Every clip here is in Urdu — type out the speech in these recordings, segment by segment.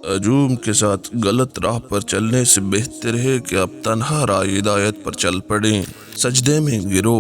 ہجوم کے ساتھ غلط راہ پر چلنے سے بہتر ہے کہ آپ تنہا راہ ہدایت پر چل پڑیں۔ سجدے میں گرو،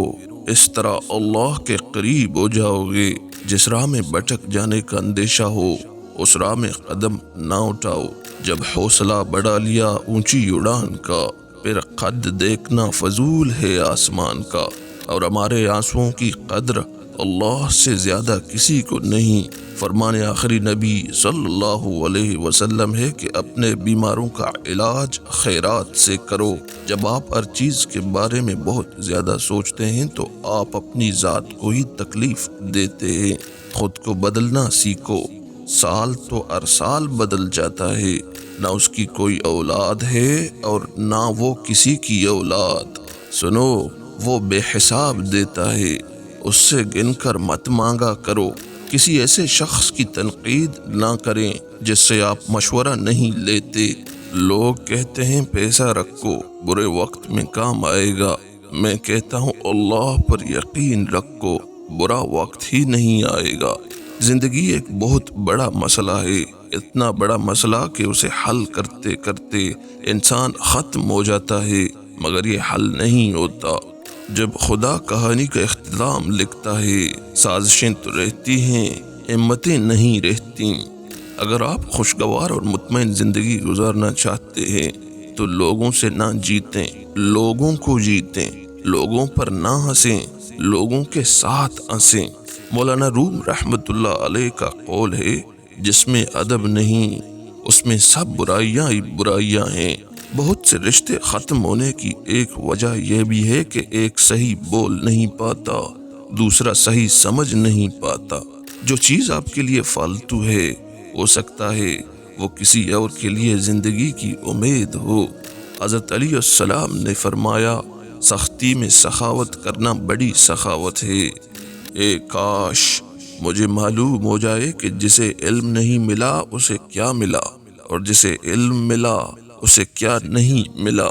اس طرح اللہ کے قریب ہو جاؤ گے۔ جس راہ میں بھٹک جانے کا اندیشہ ہو اس راہ میں قدم نہ اٹھاؤ۔ جب حوصلہ بڑھا لیا اونچی اڑان کا، پھر قد دیکھنا فضول ہے آسمان کا۔ اور ہمارے آنسوؤں کی قدر اللہ سے زیادہ کسی کو نہیں۔ فرمان آخری نبی صلی اللہ علیہ وسلم ہے کہ اپنے بیماروں کا علاج خیرات سے کرو۔ جب آپ ہر چیز کے بارے میں بہت زیادہ سوچتے ہیں تو آپ اپنی ذات کو ہی تکلیف دیتے ہیں۔ خود کو بدلنا سیکھو۔ سال تو ہر سال بدل جاتا ہے، نہ اس کی کوئی اولاد ہے اور نہ وہ کسی کی اولاد۔ سنو، وہ بے حساب دیتا ہے، اس سے گن کر مت مانگا کرو۔ کسی ایسے شخص کی تنقید نہ کریں جس سے آپ مشورہ نہیں لیتے۔ لوگ کہتے ہیں پیسہ رکھو، برے وقت میں کام آئے گا۔ میں کہتا ہوں اللہ پر یقین رکھو، برا وقت ہی نہیں آئے گا۔ زندگی ایک بہت بڑا مسئلہ ہے، اتنا بڑا مسئلہ کہ اسے حل کرتے کرتے انسان ختم ہو جاتا ہے، مگر یہ حل نہیں ہوتا۔ جب خدا کہانی کا اختتام لکھتا ہے، سازشیں تو رہتی ہیں، ہمتیں نہیں رہتی۔ اگر آپ خوشگوار اور مطمئن زندگی گزارنا چاہتے ہیں تو لوگوں سے نہ جیتیں، لوگوں کو جیتیں۔ لوگوں پر نہ ہنسیں، لوگوں کے ساتھ ہنسیں۔ مولانا روم رحمت اللہ علیہ کا قول ہے، جس میں ادب نہیں اس میں سب برائیاں ہی برائیاں ہیں۔ بہت سے رشتے ختم ہونے کی ایک وجہ یہ بھی ہے کہ ایک صحیح بول نہیں پاتا، دوسرا صحیح سمجھ نہیں پاتا۔ جو چیز آپ کے لیے فالتو ہے، ہو سکتا ہے وہ کسی اور کے لیے زندگی کی امید ہو۔ حضرت علی السلام نے فرمایا، سختی میں سخاوت کرنا بڑی سخاوت ہے۔ اے کاش مجھے معلوم ہو جائے کہ جسے علم نہیں ملا اسے کیا ملا، اور جسے علم ملا اسے کیا نہیں ملا۔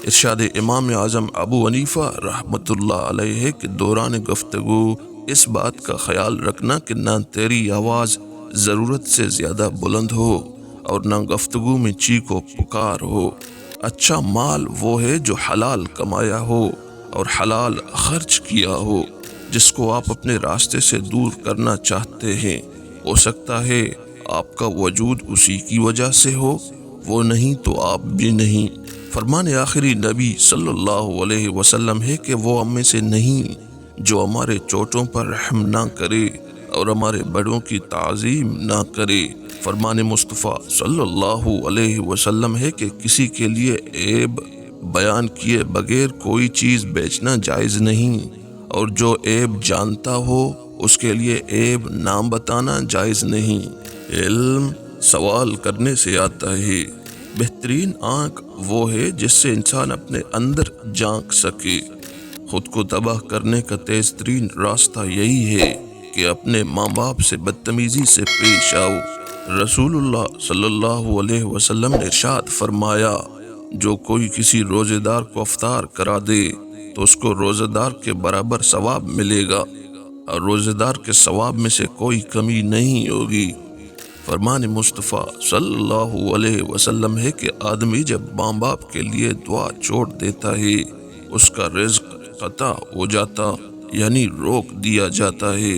ارشاد امام اعظم ابو حنیفہ رحمت اللہ علیہ ہے کہ دوران گفتگو اس بات کا خیال رکھنا کہ نہ تیری آواز ضرورت سے زیادہ بلند ہو اور نہ گفتگو میں چیخ و پکار ہو۔ اچھا مال وہ ہے جو حلال کمایا ہو اور حلال خرچ کیا ہو۔ جس کو آپ اپنے راستے سے دور کرنا چاہتے ہیں، ہو سکتا ہے آپ کا وجود اسی کی وجہ سے ہو، وہ نہیں تو آپ بھی نہیں۔ فرمان آخری نبی صلی اللہ علیہ وسلم ہے کہ وہ ہم میں سے نہیں جو ہمارے چوٹوں پر رحم نہ کرے اور ہمارے بڑوں کی تعظیم نہ کرے۔ فرمان مصطفیٰ صلی اللہ علیہ وسلم ہے کہ کسی کے لیے عیب بیان کیے بغیر کوئی چیز بیچنا جائز نہیں، اور جو عیب جانتا ہو اس کے لیے عیب نہ بتانا جائز نہیں۔ علم سوال کرنے سے آتا ہے۔ بہترین آنکھ وہ ہے جس سے انسان اپنے اندر جھانک سکے۔ خود کو تباہ کرنے کا تیز ترین راستہ یہی ہے کہ اپنے ماں باپ سے بدتمیزی سے پیش آؤ۔ رسول اللہ صلی اللہ علیہ وسلم نے ارشاد فرمایا، جو کوئی کسی روزے دار کو افطار کرا دے تو اس کو روزہ دار کے برابر ثواب ملے گا، اور روزہ دار کے ثواب میں سے کوئی کمی نہیں ہوگی۔ فرمان مصطفیٰ صلی اللہ علیہ وسلم ہے کہ آدمی جب ماں باپ کے لیے دعا چھوڑ دیتا ہے، اس کا رزق قطع ہو جاتا، یعنی روک دیا جاتا ہے۔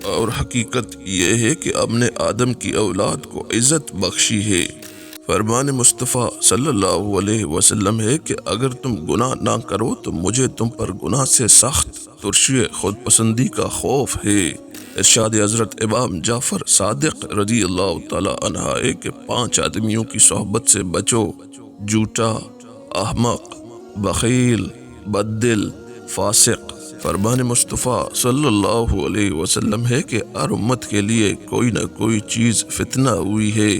اور حقیقت یہ ہے کہ ہم نے آدم کی اولاد کو عزت بخشی ہے۔ فرمان مصطفیٰ صلی اللہ علیہ وسلم ہے کہ اگر تم گناہ نہ کرو تو مجھے تم پر گناہ سے سخت ترشی خود پسندی کا خوف ہے۔ ارشاد حضرت امام جعفر صادق رضی اللہ تعالی عنہ ہے کہ 5 آدمیوں کی صحبت سے بچو: جھوٹا، احمق، بخیل، بددل، فاسق۔ فرمان مصطفیٰ صلی اللہ علیہ وسلم ہے کہ ہر امت کے لیے کوئی نہ کوئی چیز فتنہ ہوئی ہے،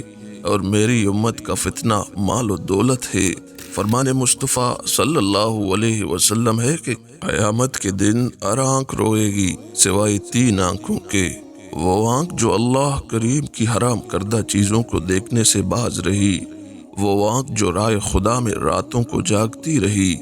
اور میری امت کا فتنہ مال و دولت ہے۔ فرمان مصطفیٰ صلی اللہ علیہ وسلم ہے کہ قیامت کے دن ہر آنکھ روئے گی سوائے 3 آنکھوں کے۔ وہ آنکھ جو اللہ کریم کی حرام کردہ چیزوں کو دیکھنے سے باز رہی، وہ آنکھ جو رائے خدا میں راتوں کو جاگتی رہی،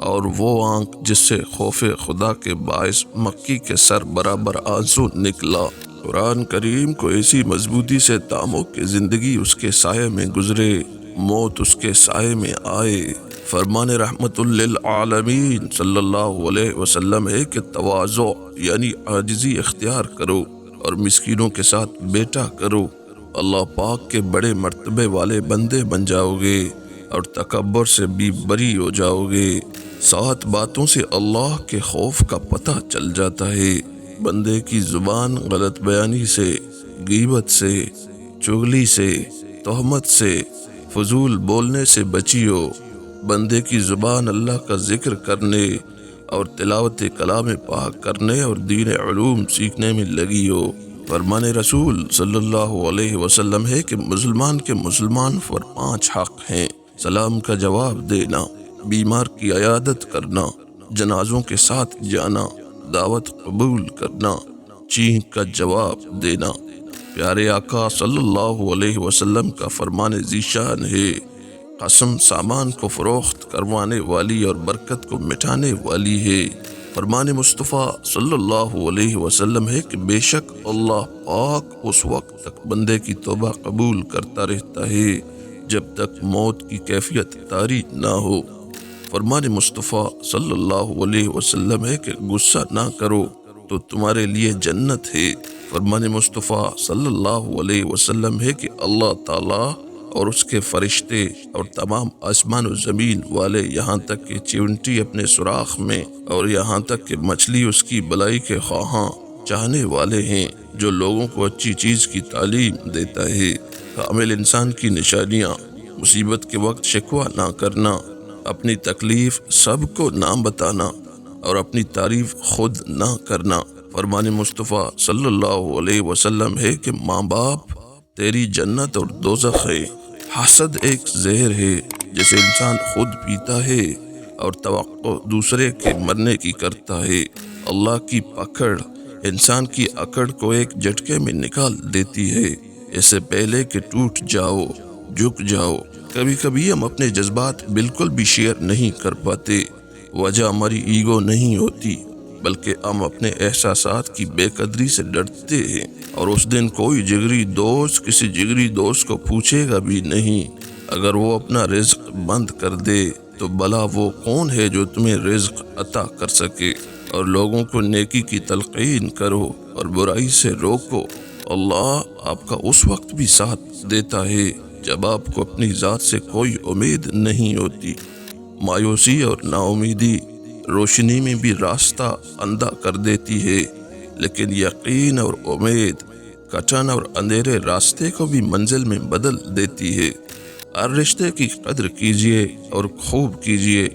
اور وہ آنکھ جس سے خوف خدا کے باعث مکی کے سر برابر آنسو نکلا۔ قرآن کریم کو ایسی مضبوطی سے تامو کہ زندگی اس کے سائے میں گزرے، موت اس کے سائے میں آئے۔ فرمان رحمت للعالمین صلی اللہ علیہ وسلم ہے کہ تواضع یعنی عاجزی اختیار کرو اور مسکینوں کے ساتھ بیٹا کرو، اللہ پاک کے بڑے مرتبے والے بندے بن جاؤ گے اور تکبر سے بھی بری ہو جاؤ گے۔ 7 باتوں سے اللہ کے خوف کا پتہ چل جاتا ہے۔ بندے کی زبان غلط بیانی سے، غیبت سے، چغلی سے، تہمت سے، فضول بولنے سے بچی ہو۔ بندے کی زبان اللہ کا ذکر کرنے اور تلاوت کلام پاک کرنے اور دین علوم سیکھنے میں لگی ہو۔ فرمان رسول صلی اللہ علیہ وسلم ہے کہ مسلمان کے مسلمان پر 5 حق ہیں: سلام کا جواب دینا، بیمار کی عیادت کرنا، جنازوں کے ساتھ جانا، دعوت قبول کرنا، چینک کا جواب دینا۔ پیارے آقا صلی اللہ علیہ وسلم کا فرمان ذیشان ہے: قسم سامان کو فروخت کروانے والی اور برکت کو مٹانے والی ہے۔ فرمان مصطفیٰ صلی اللہ علیہ وسلم ہے کہ بے شک اللہ پاک اس وقت تک بندے کی توبہ قبول کرتا رہتا ہے جب تک موت کی کیفیت طاری نہ ہو۔ فرمان مصطفیٰ صلی اللہ علیہ وسلم ہے کہ غصہ نہ کرو تو تمہارے لیے جنت ہے۔ فرمان مصطفیٰ صلی اللہ علیہ وسلم ہے کہ اللہ تعالیٰ اور اس کے فرشتے اور تمام آسمان و زمین والے، یہاں تک کہ چیونٹی اپنے سوراخ میں اور یہاں تک کہ مچھلی اس کی بلائی کے خواہاں چاہنے والے ہیں، جو لوگوں کو اچھی چیز کی تعلیم دیتا ہے۔ کامل انسان کی نشانیاں: مصیبت کے وقت شکوہ نہ کرنا، اپنی تکلیف سب کو نہ بتانا اور اپنی تعریف خود نہ کرنا۔ فرمان مصطفیٰ صلی اللہ علیہ وسلم ہے کہ ماں باپ تیری جنت اور دوزخ ہے۔ حسد ایک زہر ہے جسے انسان خود پیتا ہے اور توقع دوسرے کے مرنے کی کرتا ہے۔ اللہ کی پکڑ انسان کی اکڑ کو ایک جھٹکے میں نکال دیتی ہے، اس سے پہلے کہ ٹوٹ جاؤ، جھک جاؤ۔ کبھی کبھی ہم اپنے جذبات بالکل بھی شیئر نہیں کر پاتے، وجہ ہماری ایگو نہیں ہوتی بلکہ ہم اپنے احساسات کی بے قدری سے ڈرتے ہیں، اور اس دن کوئی جگری دوست کسی جگری دوست کو پوچھے گا بھی نہیں۔ اگر وہ اپنا رزق بند کر دے تو بھلا وہ کون ہے جو تمہیں رزق عطا کر سکے؟ اور لوگوں کو نیکی کی تلقین کرو اور برائی سے روکو، اللہ آپ کا اس وقت بھی ساتھ دیتا ہے جب آپ کو اپنی ذات سے کوئی امید نہیں ہوتی۔ مایوسی اور نا امیدی روشنی میں بھی راستہ اندھا کر دیتی ہے، لیکن یقین اور امید کٹن اور اندھیرے راستے کو بھی منزل میں بدل دیتی ہے۔ ہر رشتے کی قدر کیجیے اور خوب کیجیے،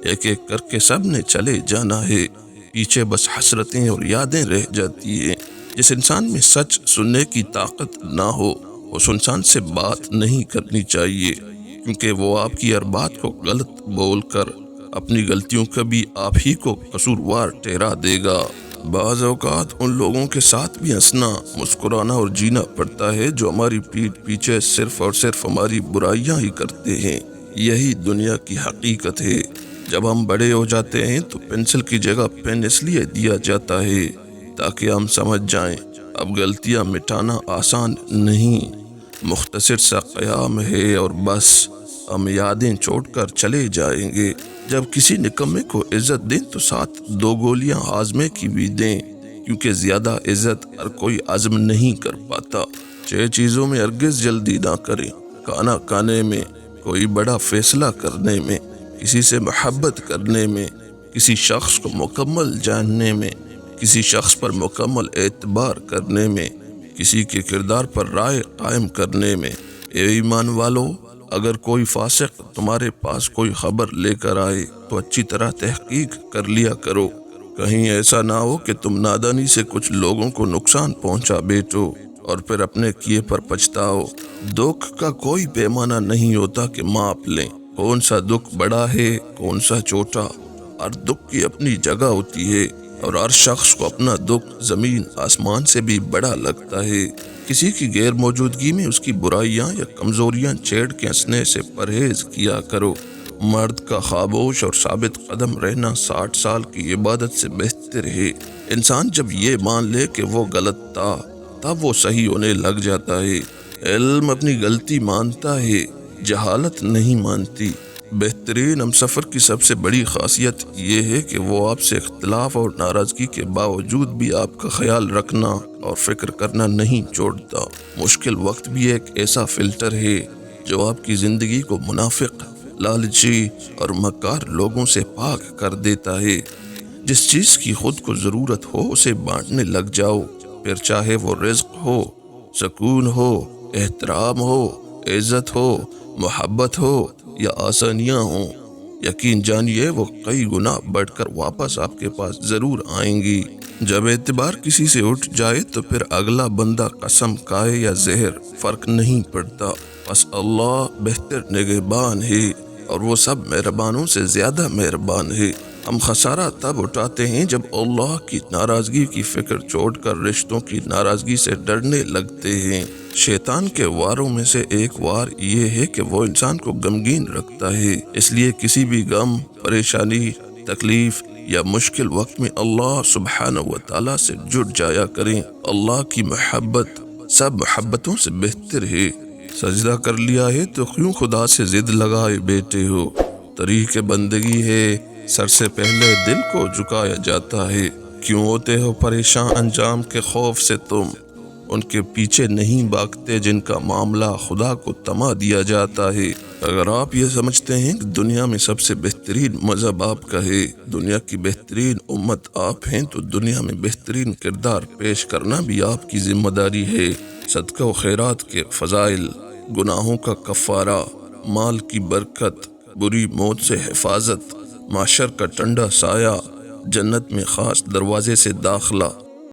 ایک ایک کر کے سب نے چلے جانا ہے، پیچھے بس حسرتیں اور یادیں رہ جاتی ہیں۔ جس انسان میں سچ سننے کی طاقت نہ ہو اس انسان سے بات نہیں کرنی چاہیے، کیونکہ وہ آپ کی ہر بات کو غلط بول کر اپنی غلطیوں کا بھی آپ ہی کو قصوروار ٹھہرا دے گا۔ بعض اوقات ان لوگوں کے ساتھ بھی ہنسنا، مسکرانا اور جینا پڑتا ہے جو ہماری پیٹھ پیچھے صرف اور صرف ہماری برائیاں ہی کرتے ہیں۔ یہی دنیا کی حقیقت ہے۔ جب ہم بڑے ہو جاتے ہیں تو پینسل کی جگہ پین اس لیے دیا جاتا ہے تاکہ ہم سمجھ جائیں اب غلطیاں مٹانا آسان نہیں، مختصر سا قیام ہے اور بس ہم یادیں چھوڑ کر چلے جائیں گے۔ جب کسی نکمے کو عزت دیں تو ساتھ 2 گولیاں ہاضمے کی بھی دیں، کیونکہ زیادہ عزت ہر کوئی ہضم نہیں کر پاتا۔ 6 چیزوں میں ہرگز جلدی نہ کریں: کھانا کھانے میں، کوئی بڑا فیصلہ کرنے میں، کسی سے محبت کرنے میں، کسی شخص کو مکمل جاننے میں، کسی شخص پر مکمل اعتبار کرنے میں، کسی کے کردار پر رائے قائم کرنے میں۔ اے ایمان والو، اگر کوئی فاسق تمہارے پاس کوئی خبر لے کر آئے تو اچھی طرح تحقیق کر لیا کرو، کہیں ایسا نہ ہو کہ تم نادانی سے کچھ لوگوں کو نقصان پہنچا بیٹھو اور پھر اپنے کیے پر پچھتاؤ۔ دکھ کا کوئی پیمانہ نہیں ہوتا کہ ماپ لیں کون سا دکھ بڑا ہے کون سا چھوٹا۔ ہر دکھ کی اپنی جگہ ہوتی ہے اور ہر شخص کو اپنا دکھ زمین آسمان سے بھی بڑا لگتا ہے۔ کسی کی غیر موجودگی میں اس کی برائیاں یا کمزوریاں چھیڑ کے ہنسنے سے پرہیز کیا کرو۔ مرد کا خاموش اور ثابت قدم رہنا 60 سال کی عبادت سے بہتر ہے۔ انسان جب یہ مان لے کہ وہ غلط تھا تب وہ صحیح ہونے لگ جاتا ہے۔ علم اپنی غلطی مانتا ہے، جہالت نہیں مانتی۔ بہترین ہم سفر کی سب سے بڑی خاصیت یہ ہے کہ وہ آپ سے اختلاف اور ناراضگی کے باوجود بھی آپ کا خیال رکھنا اور فکر کرنا نہیں چھوڑتا۔ مشکل وقت بھی ایک ایسا فلٹر ہے جو آپ کی زندگی کو منافق، لالچی اور مکار لوگوں سے پاک کر دیتا ہے۔ جس چیز کی خود کو ضرورت ہو اسے بانٹنے لگ جاؤ، پھر چاہے وہ رزق ہو، سکون ہو، احترام ہو، عزت ہو، محبت ہو یا آسانیاں ہوں، یقین جانیے وہ کئی گنا بڑھ کر واپس آپ کے پاس ضرور آئیں گی۔ جب اعتبار کسی سے اٹھ جائے تو پھر اگلا بندہ قسم کھائے یا زہر فرق نہیں پڑتا۔ بس اللہ بہتر نگہبان ہے اور وہ سب مہربانوں سے زیادہ مہربان ہے۔ ہم خسارہ تب اٹھاتے ہیں جب اللہ کی ناراضگی کی فکر چھوڑ کر رشتوں کی ناراضگی سے ڈرنے لگتے ہیں۔ شیطان کے واروں میں سے ایک وار یہ ہے کہ وہ انسان کو غمگین رکھتا ہے، اس لیے کسی بھی غم، پریشانی، تکلیف یا مشکل وقت میں اللہ سبحانہ و تعالیٰ سے جڑ جایا کریں۔ اللہ کی محبت سب محبتوں سے بہتر ہے۔ سجدہ کر لیا ہے تو کیوں خدا سے ضد لگائے بیٹھے ہو؟ طریق بندگی ہے، سر سے پہلے دل کو جھکایا جاتا ہے۔ کیوں ہوتے ہو پریشان انجام کے خوف سے؟ تم ان کے پیچھے نہیں بھاگتے جن کا معاملہ خدا کو تما دیا جاتا ہے۔ اگر آپ یہ سمجھتے ہیں کہ دنیا میں سب سے بہترین مذہب آپ کا ہے، دنیا کی بہترین امت آپ ہیں، تو دنیا میں بہترین کردار پیش کرنا بھی آپ کی ذمہ داری ہے۔ صدقہ و خیرات کے فضائل، گناہوں کا کفارہ، مال کی برکت، بری موت سے حفاظت، معاشر کا ٹھنڈا سایہ، جنت میں خاص دروازے سے داخلہ،